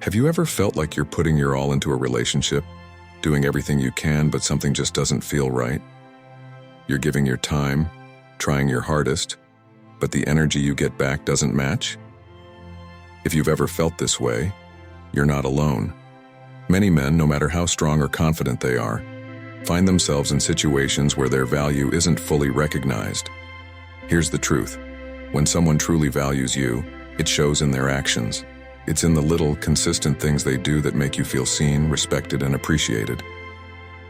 Have you ever felt like you're putting your all into a relationship, doing everything you can, but something just doesn't feel right? You're giving your time, trying your hardest, but the energy you get back doesn't match? If you've ever felt this way, you're not alone. Many men, no matter how strong or confident they are, find themselves in situations where their value isn't fully recognized. Here's the truth. When someone truly values you, it shows in their actions. It's in the little, consistent things they do that make you feel seen, respected, and appreciated.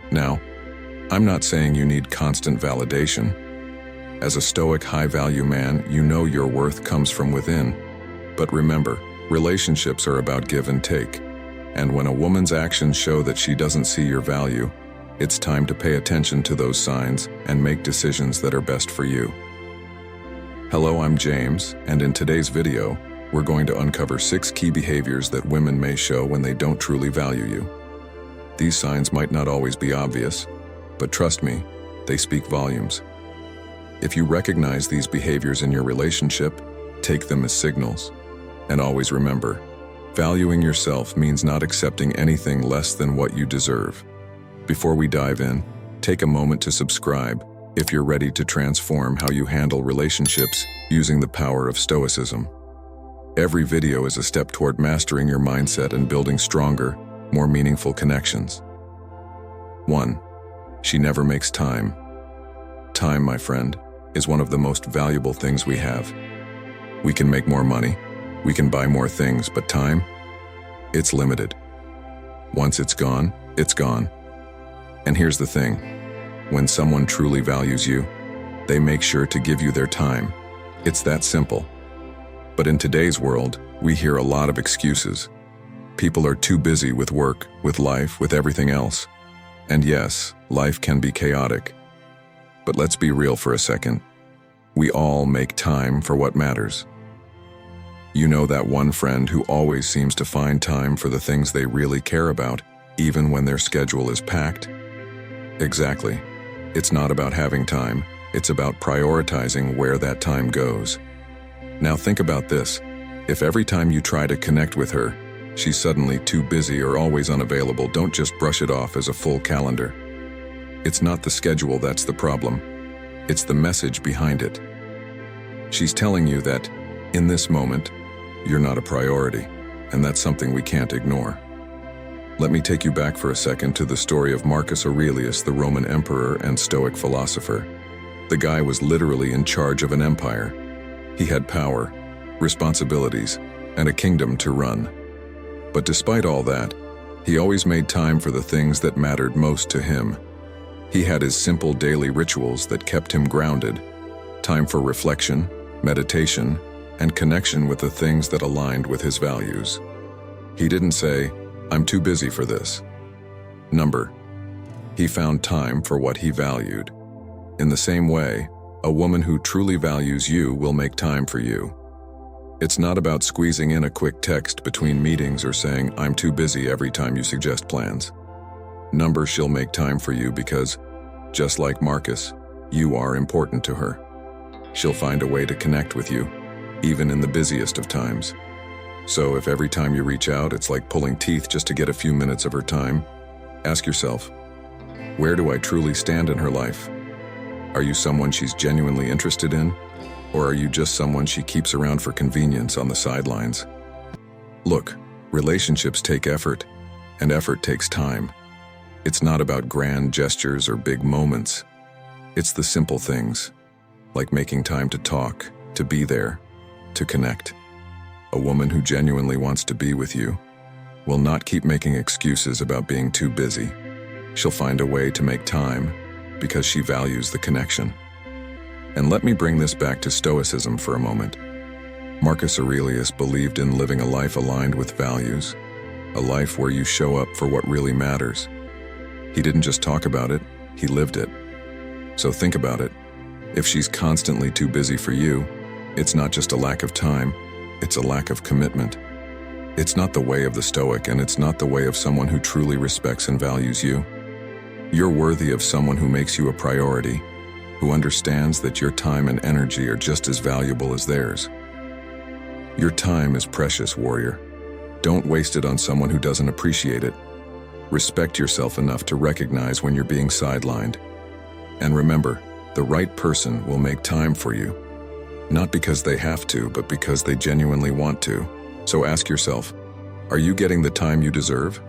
Now, I'm not saying you need constant validation. As a Stoic, high-value man, you know your worth comes from within. But remember, relationships are about give and take. And when a woman's actions show that she doesn't see your value, it's time to pay attention to those signs and make decisions that are best for you. Hello, I'm James, and in today's video, we're going to uncover 6 key behaviors that women may show when they don't truly value you. These signs might not always be obvious, but trust me, they speak volumes. If you recognize these behaviors in your relationship, take them as signals. And always remember, valuing yourself means not accepting anything less than what you deserve. Before we dive in, take a moment to subscribe if you're ready to transform how you handle relationships using the power of Stoicism. Every video is a step toward mastering your mindset and building stronger, more meaningful connections. 1. She never makes time. Time, my friend, is one of the most valuable things we have. We can make more money, we can buy more things, but time? It's limited. Once it's gone, it's gone. And here's the thing. When someone truly values you, they make sure to give you their time. It's that simple. But in today's world, we hear a lot of excuses. People are too busy with work, with life, with everything else. And yes, life can be chaotic. But let's be real for a second. We all make time for what matters. You know that one friend who always seems to find time for the things they really care about, even when their schedule is packed? Exactly. It's not about having time, it's about prioritizing where that time goes. Now think about this. If every time you try to connect with her, she's suddenly too busy or always unavailable, don't just brush it off as a full calendar. It's not the schedule that's the problem. It's the message behind it. She's telling you that, in this moment, you're not a priority, and that's something we can't ignore. Let me take you back for a second to the story of Marcus Aurelius, the Roman emperor and Stoic philosopher. The guy was literally in charge of an empire. He had power, responsibilities, and a kingdom to run. But despite all that, he always made time for the things that mattered most to him. He had his simple daily rituals that kept him grounded, time for reflection, meditation, and connection with the things that aligned with his values. He didn't say, "I'm too busy for this." He found time for what he valued. In the same way, a woman who truly values you will make time for you. It's not about squeezing in a quick text between meetings or saying, "I'm too busy" every time you suggest plans. She'll make time for you because, just like Marcus, you are important to her. She'll find a way to connect with you, even in the busiest of times. So if every time you reach out, it's like pulling teeth just to get a few minutes of her time, ask yourself, where do I truly stand in her life? Are you someone she's genuinely interested in? Or are you just someone she keeps around for convenience on the sidelines? Look, relationships take effort, and effort takes time. It's not about grand gestures or big moments. It's the simple things, like making time to talk, to be there, to connect. A woman who genuinely wants to be with you will not keep making excuses about being too busy. She'll find a way to make time because she values the connection. And let me bring this back to Stoicism for a moment. Marcus Aurelius believed in living a life aligned with values, a life where you show up for what really matters. He didn't just talk about it, he lived it. So think about it. If she's constantly too busy for you, it's not just a lack of time, it's a lack of commitment. It's not the way of the Stoic, and it's not the way of someone who truly respects and values you. You're worthy of someone who makes you a priority, who understands that your time and energy are just as valuable as theirs. Your time is precious, warrior. Don't waste it on someone who doesn't appreciate it. Respect yourself enough to recognize when you're being sidelined. And remember, the right person will make time for you. Not because they have to, but because they genuinely want to. So ask yourself, are you getting the time you deserve?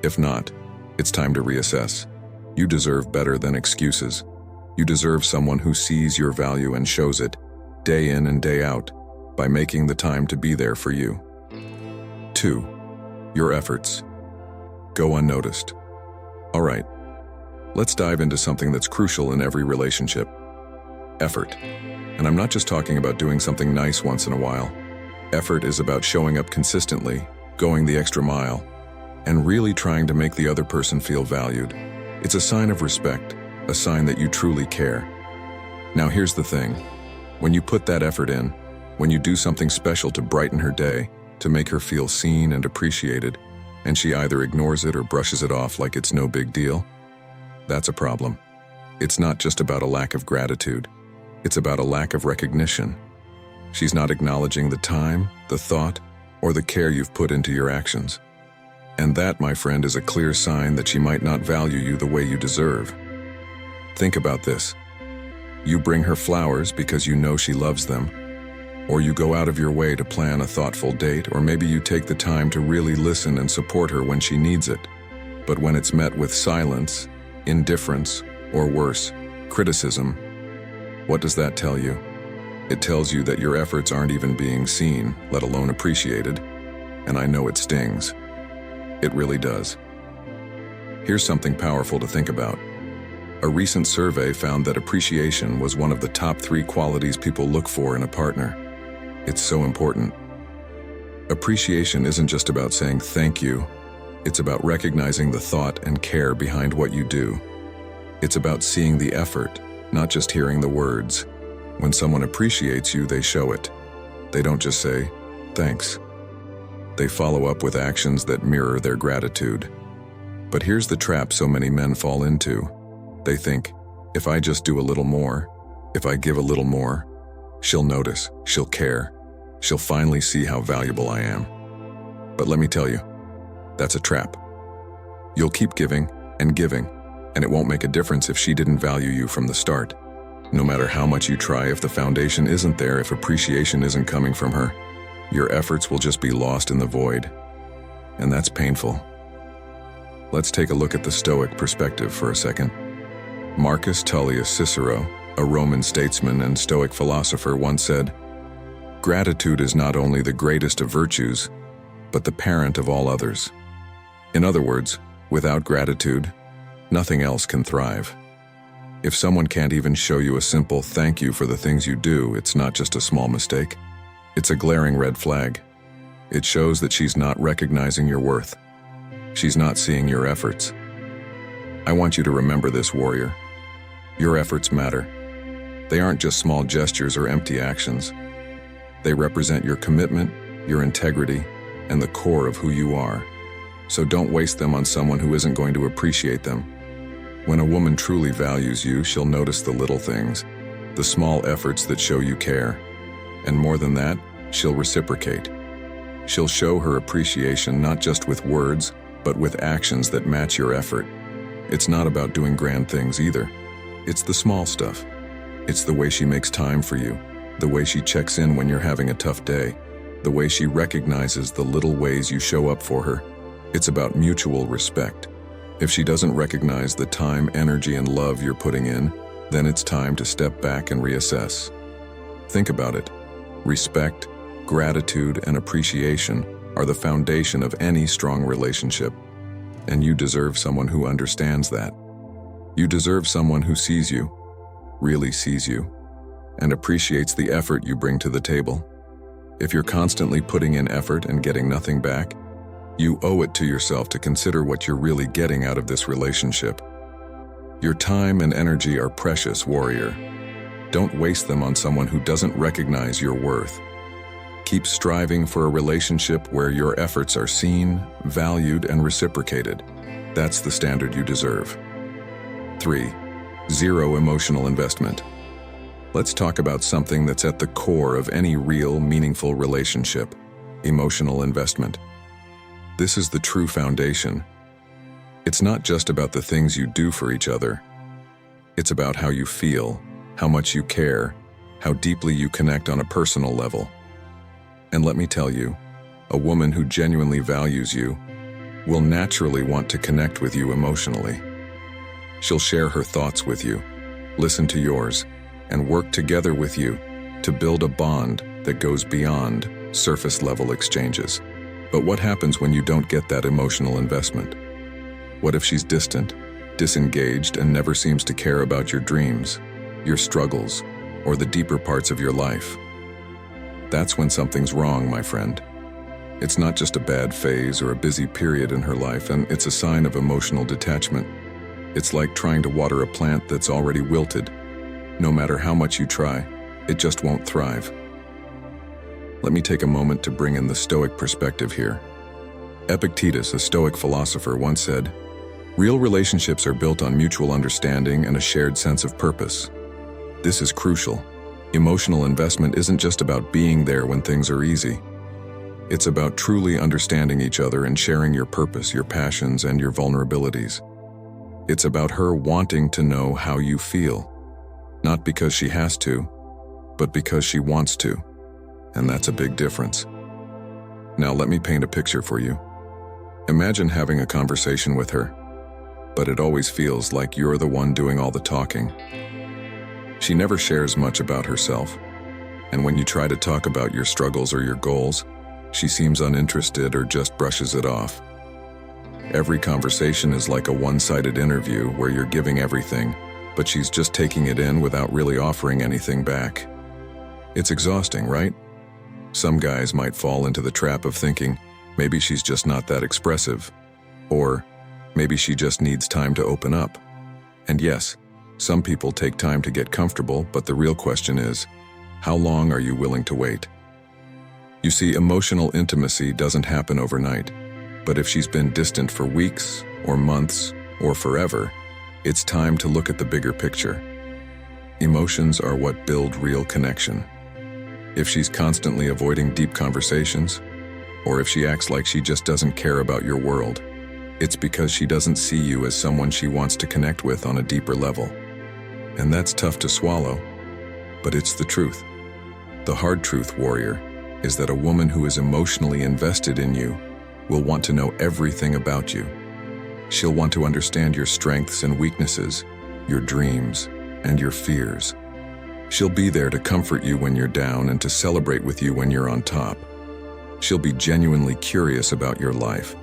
If not, it's time to reassess. You deserve better than excuses. You deserve someone who sees your value and shows it, day in and day out, by making the time to be there for you. 2. Your efforts. Go unnoticed. All right, let's dive into something that's crucial in every relationship. Effort. And I'm not just talking about doing something nice once in a while. Effort is about showing up consistently, going the extra mile, and really trying to make the other person feel valued. It's a sign of respect, a sign that you truly care. Now here's the thing. When you put that effort in, when you do something special to brighten her day, to make her feel seen and appreciated, and she either ignores it or brushes it off like it's no big deal, that's a problem. It's not just about a lack of gratitude. It's about a lack of recognition. She's not acknowledging the time, the thought, or the care you've put into your actions. And that, my friend, is a clear sign that she might not value you the way you deserve. Think about this. You bring her flowers because you know she loves them, or you go out of your way to plan a thoughtful date, or maybe you take the time to really listen and support her when she needs it. But when it's met with silence, indifference, or worse, criticism, what does that tell you? It tells you that your efforts aren't even being seen, let alone appreciated. And I know it stings. It really does. Here's something powerful to think about. A recent survey found that appreciation was one of the top 3 qualities people look for in a partner. It's so important. Appreciation isn't just about saying thank you. It's about recognizing the thought and care behind what you do. It's about seeing the effort, not just hearing the words. When someone appreciates you, they show it. They don't just say, thanks. They follow up with actions that mirror their gratitude. But here's the trap so many men fall into. They think, if I just do a little more, if I give a little more, she'll notice, she'll care, she'll finally see how valuable I am. But let me tell you, that's a trap. You'll keep giving, and it won't make a difference if she didn't value you from the start. No matter how much you try, if the foundation isn't there, if appreciation isn't coming from her, your efforts will just be lost in the void. And that's painful. Let's take a look at the Stoic perspective for a second. Marcus Tullius Cicero, a Roman statesman and Stoic philosopher, once said, "Gratitude is not only the greatest of virtues, but the parent of all others." In other words, without gratitude, nothing else can thrive. If someone can't even show you a simple thank you for the things you do, it's not just a small mistake. It's a glaring red flag. It shows that she's not recognizing your worth. She's not seeing your efforts. I want you to remember this, warrior. Your efforts matter. They aren't just small gestures or empty actions. They represent your commitment, your integrity, and the core of who you are. So don't waste them on someone who isn't going to appreciate them. When a woman truly values you, she'll notice the little things, the small efforts that show you care. And more than that, she'll reciprocate. She'll show her appreciation not just with words, but with actions that match your effort. It's not about doing grand things either. It's the small stuff. It's the way she makes time for you, the way she checks in when you're having a tough day, the way she recognizes the little ways you show up for her. It's about mutual respect. If she doesn't recognize the time, energy, and love you're putting in, then it's time to step back and reassess. Think about it. Respect, gratitude, and appreciation are the foundation of any strong relationship. And you deserve someone who understands that. You deserve someone who sees you, really sees you, and appreciates the effort you bring to the table. If you're constantly putting in effort and getting nothing back, you owe it to yourself to consider what you're really getting out of this relationship. Your time and energy are precious, warrior. Don't waste them on someone who doesn't recognize your worth. Keep striving for a relationship where your efforts are seen, valued, and reciprocated. That's the standard you deserve. 3. Zero emotional investment. Let's talk about something that's at the core of any real, meaningful relationship: emotional investment. This is the true foundation. It's not just about the things you do for each other. It's about how you feel, how much you care, how deeply you connect on a personal level. And let me tell you, a woman who genuinely values you will naturally want to connect with you emotionally. She'll share her thoughts with you, listen to yours, and work together with you to build a bond that goes beyond surface-level exchanges. But what happens when you don't get that emotional investment? What if she's distant, disengaged, and never seems to care about your dreams, your struggles, or the deeper parts of your life? That's when something's wrong, my friend. It's not just a bad phase or a busy period in her life, and it's a sign of emotional detachment. It's like trying to water a plant that's already wilted. No matter how much you try, it just won't thrive. Let me take a moment to bring in the Stoic perspective here. Epictetus, a Stoic philosopher, once said, "Real relationships are built on mutual understanding and a shared sense of purpose." This is crucial. Emotional investment isn't just about being there when things are easy. It's about truly understanding each other and sharing your purpose, your passions, and your vulnerabilities. It's about her wanting to know how you feel, not because she has to, but because she wants to. And that's a big difference. Now let me paint a picture for you. Imagine having a conversation with her, but it always feels like you're the one doing all the talking. She never shares much about herself, and when you try to talk about your struggles or your goals, she seems uninterested or just brushes it off. Every conversation is like a one-sided interview where you're giving everything, but she's just taking it in without really offering anything back. It's exhausting, right? Some guys might fall into the trap of thinking, maybe she's just not that expressive, or maybe she just needs time to open up. And yes, some people take time to get comfortable, but the real question is, how long are you willing to wait? You see, emotional intimacy doesn't happen overnight, but if she's been distant for weeks, or months, or forever, it's time to look at the bigger picture. Emotions are what build real connection. If she's constantly avoiding deep conversations, or if she acts like she just doesn't care about your world, it's because she doesn't see you as someone she wants to connect with on a deeper level. And that's tough to swallow, but it's the truth. The hard truth, warrior, is that a woman who is emotionally invested in you will want to know everything about you. She'll want to understand your strengths and weaknesses, your dreams, and your fears. She'll be there to comfort you when you're down and to celebrate with you when you're on top. She'll be genuinely curious about your life,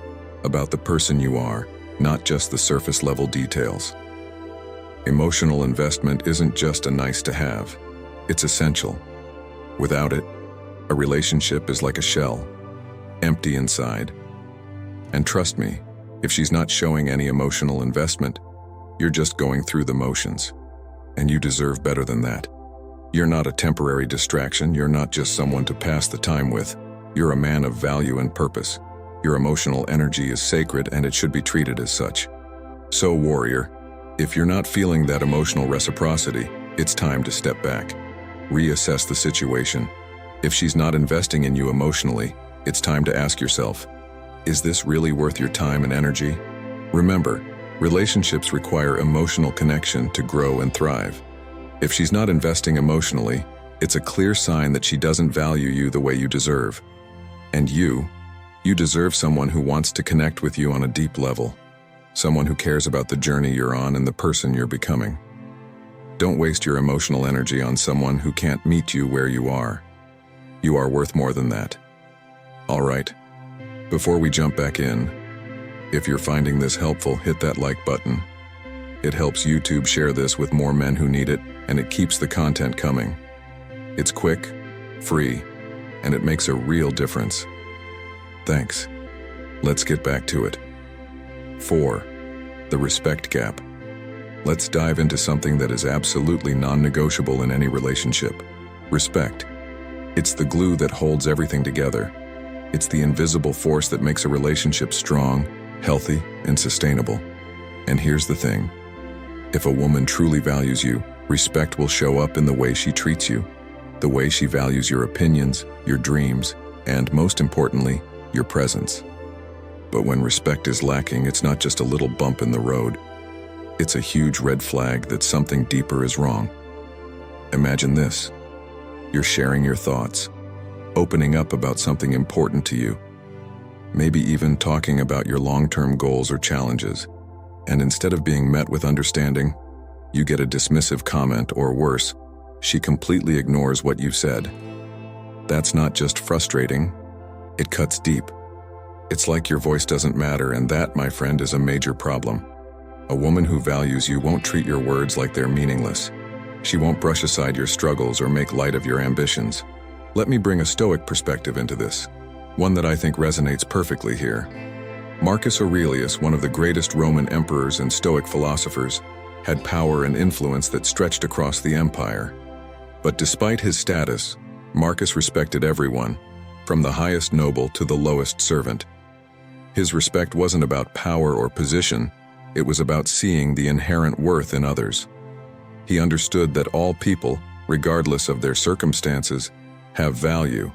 about the person you are, not just the surface-level details. Emotional investment isn't just a nice to have, it's essential. Without it, a relationship is like a shell, empty inside. And trust me, if she's not showing any emotional investment, you're just going through the motions. And you deserve better than that. You're not a temporary distraction, you're not just someone to pass the time with. You're a man of value and purpose. Your emotional energy is sacred and it should be treated as such. So, warrior, if you're not feeling that emotional reciprocity, it's time to step back. Reassess the situation. If she's not investing in you emotionally, it's time to ask yourself, is this really worth your time and energy? Remember, relationships require emotional connection to grow and thrive. If she's not investing emotionally, it's a clear sign that she doesn't value you the way you deserve. And you deserve someone who wants to connect with you on a deep level. Someone who cares about the journey you're on and the person you're becoming. Don't waste your emotional energy on someone who can't meet you where you are. You are worth more than that. All right, before we jump back in, if you're finding this helpful, hit that like button. It helps YouTube share this with more men who need it, and it keeps the content coming. It's quick, free, and it makes a real difference. Thanks. Let's get back to it. 4. The respect gap. Let's dive into something that is absolutely non-negotiable in any relationship. Respect. It's the glue that holds everything together. It's the invisible force that makes a relationship strong, healthy, and sustainable. And here's the thing. If a woman truly values you, respect will show up in the way she treats you, the way she values your opinions, your dreams, and most importantly, your presence. But when respect is lacking, it's not just a little bump in the road. It's a huge red flag that something deeper is wrong. Imagine this. You're sharing your thoughts, opening up about something important to you, maybe even talking about your long-term goals or challenges, and instead of being met with understanding, you get a dismissive comment, or worse, she completely ignores what you've said. That's not just frustrating, it cuts deep. It's like your voice doesn't matter, and that, my friend, is a major problem. A woman who values you won't treat your words like they're meaningless. She won't brush aside your struggles or make light of your ambitions. Let me bring a Stoic perspective into this, one that I think resonates perfectly here. Marcus Aurelius, one of the greatest Roman emperors and Stoic philosophers, had power and influence that stretched across the empire. But despite his status, Marcus respected everyone, from the highest noble to the lowest servant. His respect wasn't about power or position, it was about seeing the inherent worth in others. He understood that all people, regardless of their circumstances, have value.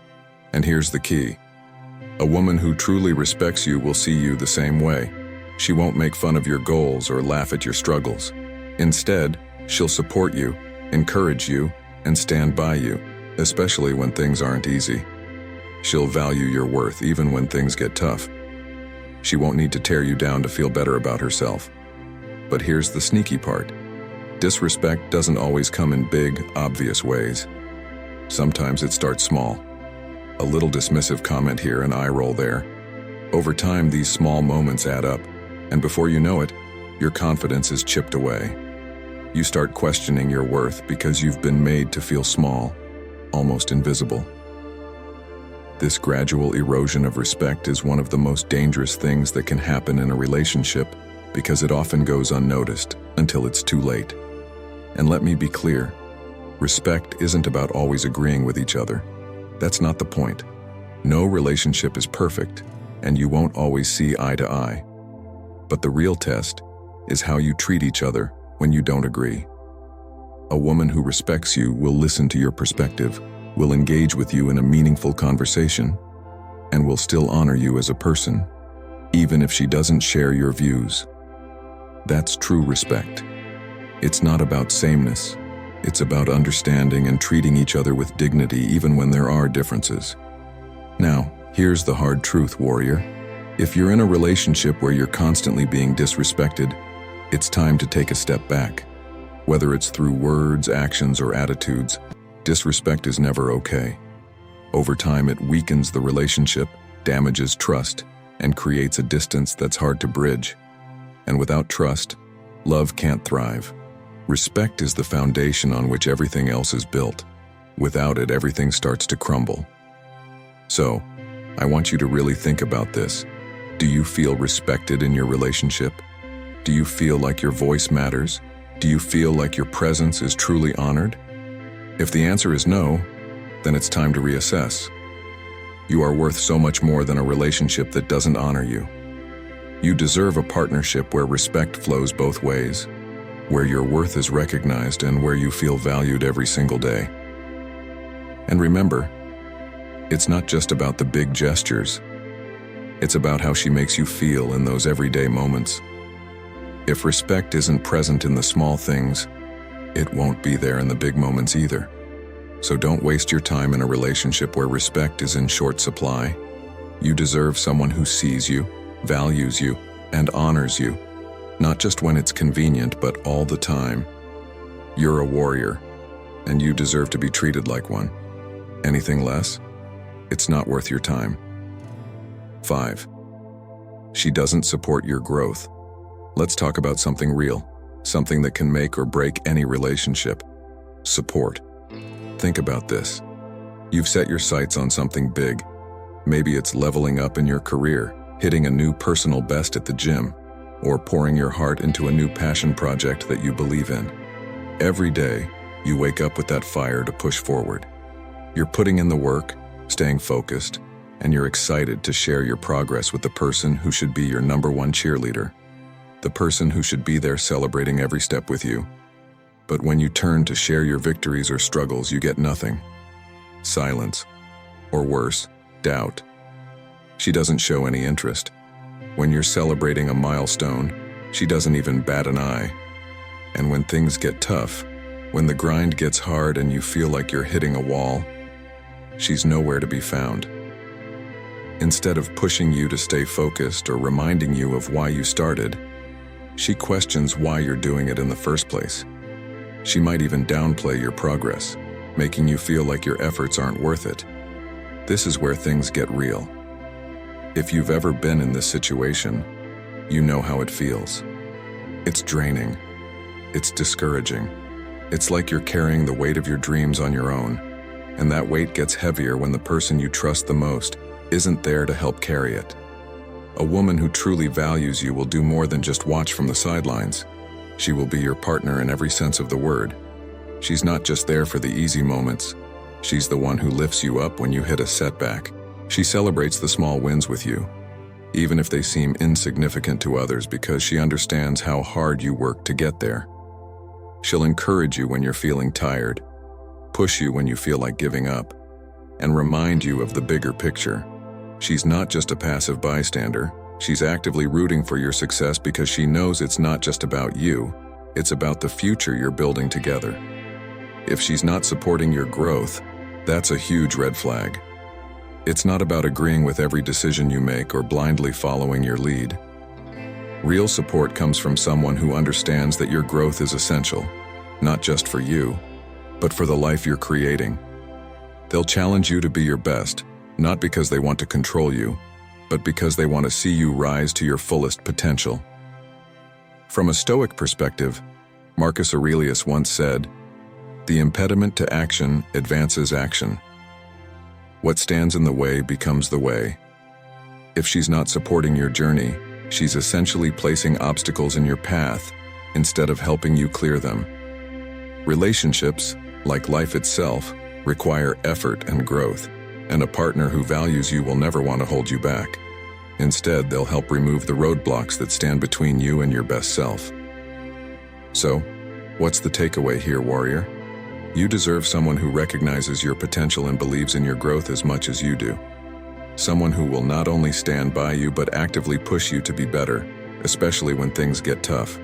And here's the key. A woman who truly respects you will see you the same way. She won't make fun of your goals or laugh at your struggles. Instead, she'll support you, encourage you, and stand by you, especially when things aren't easy. She'll value your worth even when things get tough. She won't need to tear you down to feel better about herself. But here's the sneaky part. Disrespect doesn't always come in big, obvious ways. Sometimes it starts small. A little dismissive comment here, an eye roll there. Over time, these small moments add up, and before you know it, your confidence is chipped away. You start questioning your worth because you've been made to feel small, almost invisible. This gradual erosion of respect is one of the most dangerous things that can happen in a relationship because it often goes unnoticed until it's too late. And let me be clear, respect isn't about always agreeing with each other. That's not the point. No relationship is perfect, and you won't always see eye to eye. But the real test is how you treat each other when you don't agree. A woman who respects you will listen to your perspective, will engage with you in a meaningful conversation, and will still honor you as a person, even if she doesn't share your views. That's true respect. It's not about sameness. It's about understanding and treating each other with dignity even when there are differences. Now, here's the hard truth, warrior. If you're in a relationship where you're constantly being disrespected, it's time to take a step back. Whether it's through words, actions, or attitudes, disrespect is never okay. Over time, it weakens the relationship, damages trust, and creates a distance that's hard to bridge. And without trust, love can't thrive. Respect is the foundation on which everything else is built. Without it, everything starts to crumble. So, I want you to really think about this. Do you feel respected in your relationship? Do you feel like your voice matters? Do you feel like your presence is truly honored? If the answer is no, then it's time to reassess. You are worth so much more than a relationship that doesn't honor you. You deserve a partnership where respect flows both ways, where your worth is recognized and where you feel valued every single day. And remember, it's not just about the big gestures. It's about how she makes you feel in those everyday moments. If respect isn't present in the small things, it won't be there in the big moments either. So don't waste your time in a relationship where respect is in short supply. You deserve someone who sees you, values you, and honors you, not just when it's convenient, but all the time. You're a warrior, and you deserve to be treated like one. Anything less? It's not worth your time. 5. She doesn't support your growth. Let's talk about something real, something that can make or break any relationship. Support. Think about this. You've set your sights on something big. Maybe it's leveling up in your career, hitting a new personal best at the gym, or pouring your heart into a new passion project that you believe in. Every day, you wake up with that fire to push forward. You're putting in the work, staying focused, and you're excited to share your progress with the person who should be your #1 cheerleader, the person who should be there celebrating every step with you. But when you turn to share your victories or struggles, you get nothing. Silence. Or worse, doubt. She doesn't show any interest. When you're celebrating a milestone, she doesn't even bat an eye. And when things get tough, when the grind gets hard and you feel like you're hitting a wall, she's nowhere to be found. Instead of pushing you to stay focused or reminding you of why you started, she questions why you're doing it in the first place. She might even downplay your progress, making you feel like your efforts aren't worth it. This is where things get real. If you've ever been in this situation, you know how it feels. It's draining. It's discouraging. It's like you're carrying the weight of your dreams on your own, and that weight gets heavier when the person you trust the most isn't there to help carry it. A woman who truly values you will do more than just watch from the sidelines. She will be your partner in every sense of the word. She's not just there for the easy moments. She's the one who lifts you up when you hit a setback. She celebrates the small wins with you, even if they seem insignificant to others, because she understands how hard you work to get there. She'll encourage you when you're feeling tired, push you when you feel like giving up, and remind you of the bigger picture. She's not just a passive bystander. She's actively rooting for your success because she knows it's not just about you, it's about the future you're building together. If she's not supporting your growth, that's a huge red flag. It's not about agreeing with every decision you make or blindly following your lead. Real support comes from someone who understands that your growth is essential, not just for you, but for the life you're creating. They'll challenge you to be your best, not because they want to control you, but because they want to see you rise to your fullest potential. From a Stoic perspective, Marcus Aurelius once said, "The impediment to action advances action. What stands in the way becomes the way." If she's not supporting your journey, she's essentially placing obstacles in your path instead of helping you clear them. Relationships, like life itself, require effort and growth, and a partner who values you will never want to hold you back. Instead, they'll help remove the roadblocks that stand between you and your best self. So, what's the takeaway here, warrior? You deserve someone who recognizes your potential and believes in your growth as much as you do. Someone who will not only stand by you but actively push you to be better, especially when things get tough.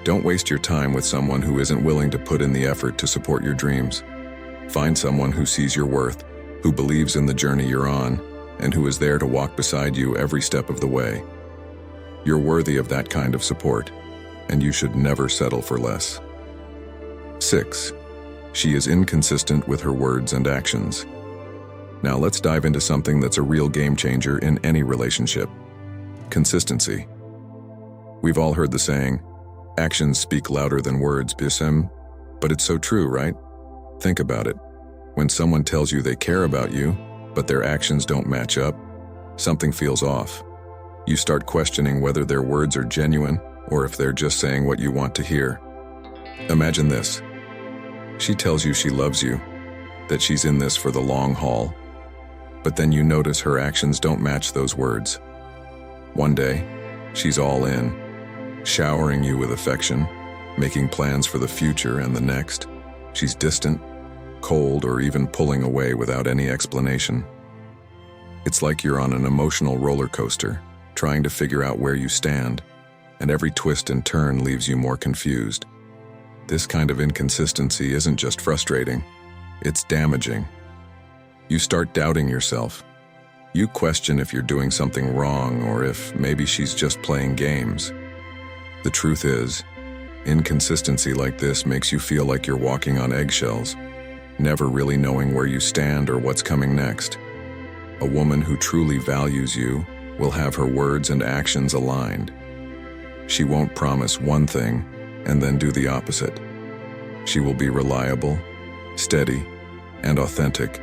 Don't waste your time with someone who isn't willing to put in the effort to support your dreams. Find someone who sees your worth, who believes in the journey you're on, and who is there to walk beside you every step of the way. You're worthy of that kind of support, and you should never settle for less. 6. She is inconsistent with her words and actions. Now let's dive into something that's a real game changer in any relationship: consistency. We've all heard the saying, "Actions speak louder than words," but it's so true, right? Think about it. When someone tells you they care about you, but their actions don't match up, something feels off. You start questioning whether their words are genuine or if they're just saying what you want to hear. Imagine this. She tells you she loves you, that she's in this for the long haul, but then you notice her actions don't match those words. One day, she's all in, showering you with affection, making plans for the future, and the next, she's distant, cold, or even pulling away without any explanation. It's like you're on an emotional roller coaster, trying to figure out where you stand, and every twist and turn leaves you more confused. This kind of inconsistency isn't just frustrating, it's damaging. You start doubting yourself. You question if you're doing something wrong or if maybe she's just playing games. The truth is, inconsistency like this makes you feel like you're walking on eggshells, never really knowing where you stand or what's coming next. A woman who truly values you will have her words and actions aligned. She won't promise one thing and then do the opposite. She will be reliable, steady, and authentic.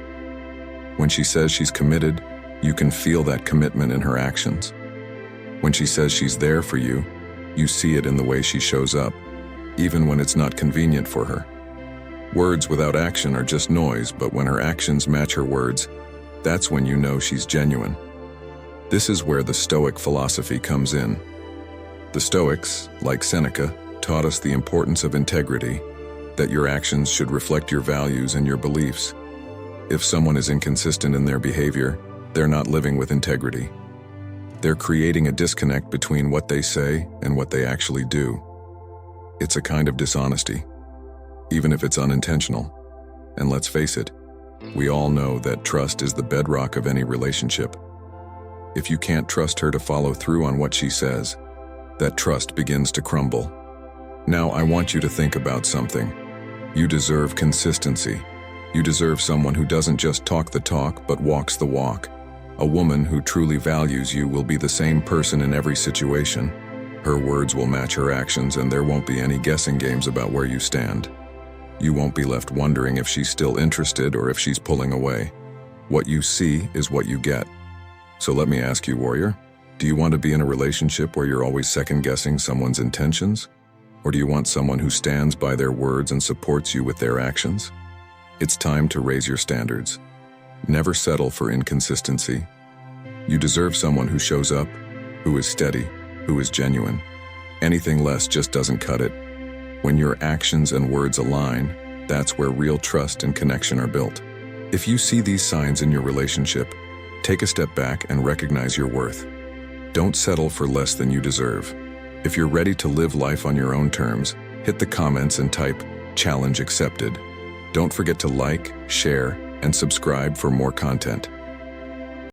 When she says she's committed, you can feel that commitment in her actions. When she says she's there for you, you see it in the way she shows up, even when it's not convenient for her. Words without action are just noise, but when her actions match her words, that's when you know she's genuine. This is where the Stoic philosophy comes in. The Stoics, like Seneca, taught us the importance of integrity, that your actions should reflect your values and your beliefs. If someone is inconsistent in their behavior, they're not living with integrity. They're creating a disconnect between what they say and what they actually do. It's a kind of dishonesty, even if it's unintentional. And let's face it, we all know that trust is the bedrock of any relationship. If you can't trust her to follow through on what she says, that trust begins to crumble. Now, I want you to think about something. You deserve consistency. You deserve someone who doesn't just talk the talk, but walks the walk. A woman who truly values you will be the same person in every situation. Her words will match her actions, and there won't be any guessing games about where you stand. You won't be left wondering if she's still interested or if she's pulling away. What you see is what you get. So let me ask you, warrior, do you want to be in a relationship where you're always second-guessing someone's intentions? Or do you want someone who stands by their words and supports you with their actions? It's time to raise your standards. Never settle for inconsistency. You deserve someone who shows up, who is steady, who is genuine. Anything less just doesn't cut it. When your actions and words align, that's where real trust and connection are built. If you see these signs in your relationship, take a step back and recognize your worth. Don't settle for less than you deserve. If you're ready to live life on your own terms, hit the comments and type "Challenge accepted." Don't forget to like, share, and subscribe for more content.